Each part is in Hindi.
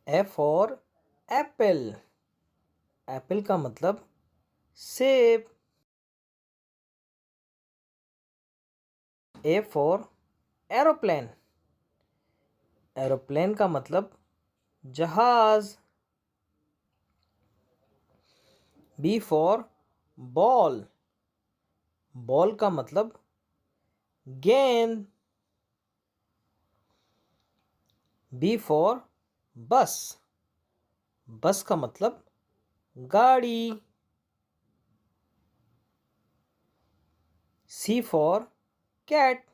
A for Apple. एप्पल का मतलब सेब। A for aeroplane. एरोप्लेन का मतलब जहाज। B for ball. बॉल का मतलब गेंद। बी फॉर बस। बस का मतलब गाड़ी। सी फॉर कैट।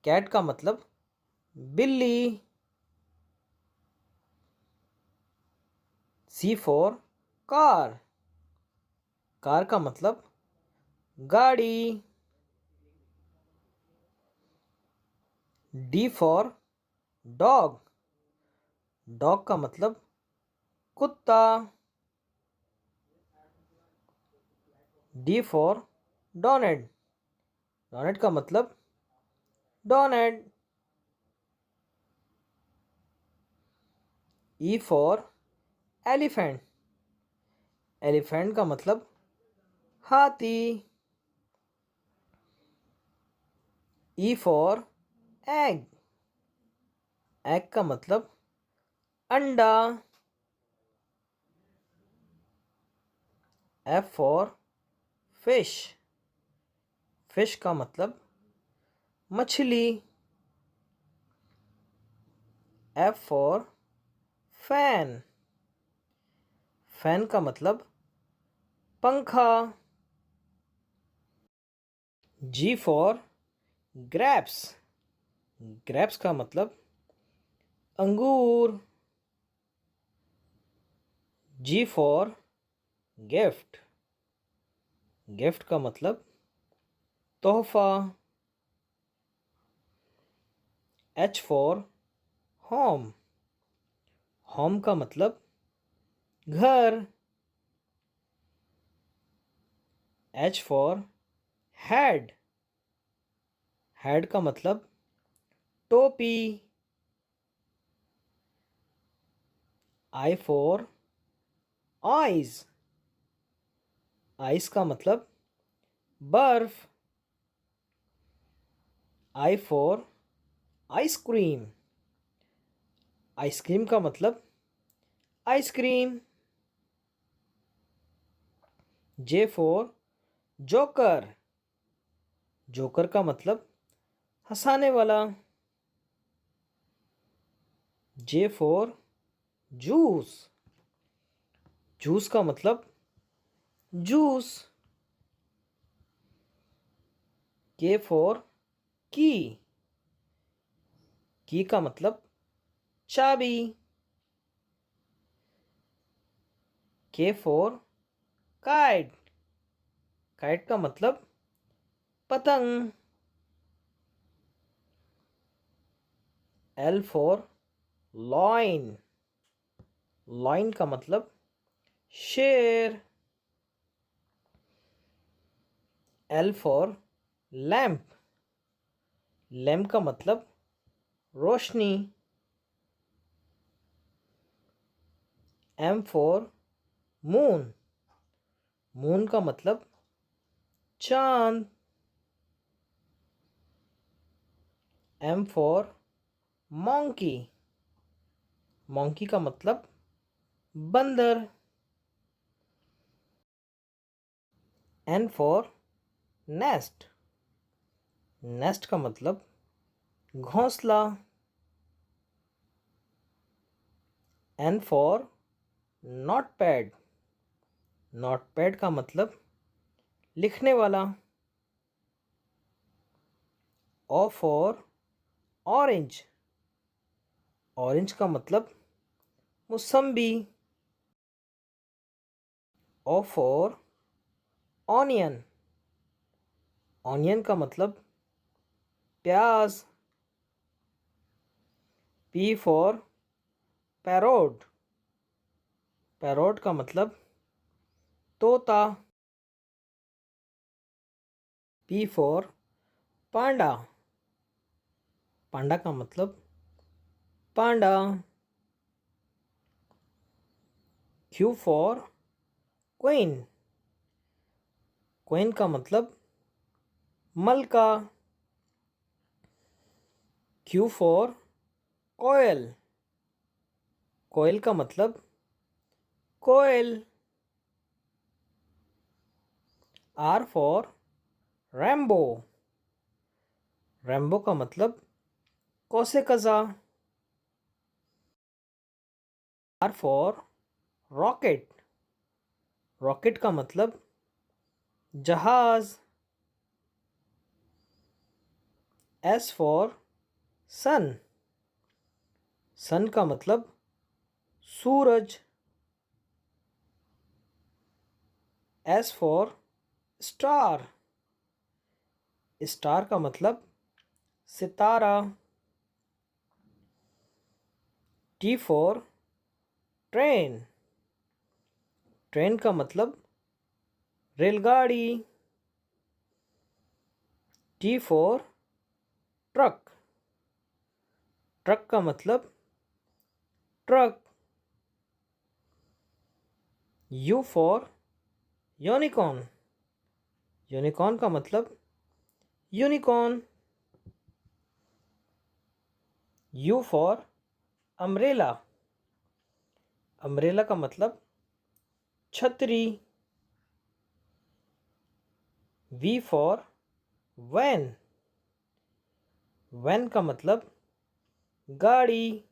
कैट का मतलब बिल्ली। सी फॉर कार। कार का मतलब गाड़ी। D for dog. डॉग का मतलब कुत्ता। D for donate. डोनेट का मतलब donate. E for elephant. Elephant का मतलब हाथी। E for egg. एग का मतलब अंडा। F for fish. फिश का मतलब मछली। F for fan. फैन का मतलब पंखा। जी फॉर ग्रेप्स। ग्रेप्स का मतलब अंगूर। जी फॉर गिफ्ट। गिफ्ट का मतलब तोहफा। H for home. होम का मतलब घर। H for head. हेड का मतलब टोपी। I for eyes. आइस का मतलब बर्फ। I for ice cream. आइसक्रीम का मतलब ice cream. J for joker. Joker का मतलब हंसाने वाला। J for juice. जूस का मतलब जूस। के फॉर की। की का मतलब चाबी। के फॉर काइट। काइट का मतलब पतंग। L for lion. लॉइन का मतलब शेर। L for lamp. लैम्प का मतलब रोशनी। M for moon. मून का मतलब चांद। M for monkey. मॉन्की का मतलब बंदर। N for nest. नेस्ट का मतलब घोंसला। N for notepad. नोटपैड का मतलब लिखने वाला। O for orange. ऑरेंज का मतलब मौसम्बी। O for onion. ऑनियन का मतलब प्याज। P for parrot. पैरोट का मतलब तोता। पी फॉर पांडा। पांडा का मतलब पांडा। Q for queen. क्वीन का मतलब मलका. Q for कोयल. कोयल का मतलब कोयल. R for Rambo. रैम्बो का मतलब कौसे कज़ा. R for rocket. रॉकेट का मतलब जहाज. S for सन. सन का मतलब सूरज. S for star. स्टार का मतलब सितारा. T for train. ट्रेन का मतलब रेलगाड़ी. T for truck. ट्रक का मतलब truck. U for unicorn. Unicorn का मतलब unicorn. U for umbrella. Umbrella का मतलब छतरी. V for van. वैन का मतलब गाड़ी.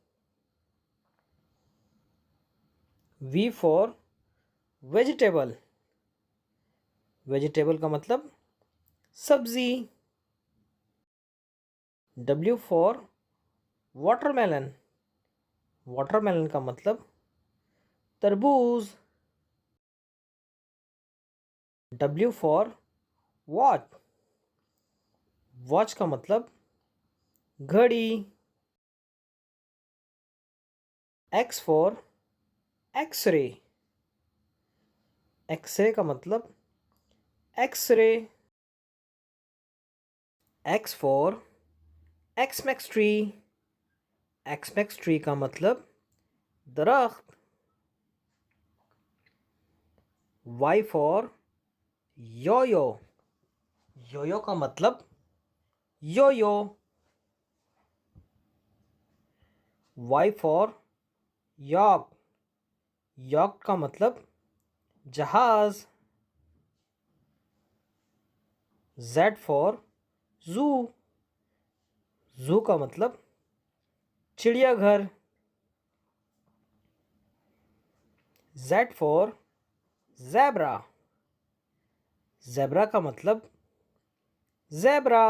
V for vegetable. वेजिटेबल का मतलब सब्जी. W for watermelon. वाटरमेलन का मतलब तरबूज. W for watch. वॉच का मतलब घड़ी. X for x ray. एक्सरे का मतलब x-ray. X for Xmas tree. Xmas tree का मतलब दरख्त. Y for yoyo. योयो का मतलब yoyo. Y for yak. Yak का मतलब जहाज. Z for जू. जू का मतलब चिड़ियाघर. Z for zebra. ज़ेब्रा का मतलब ज़ेब्रा.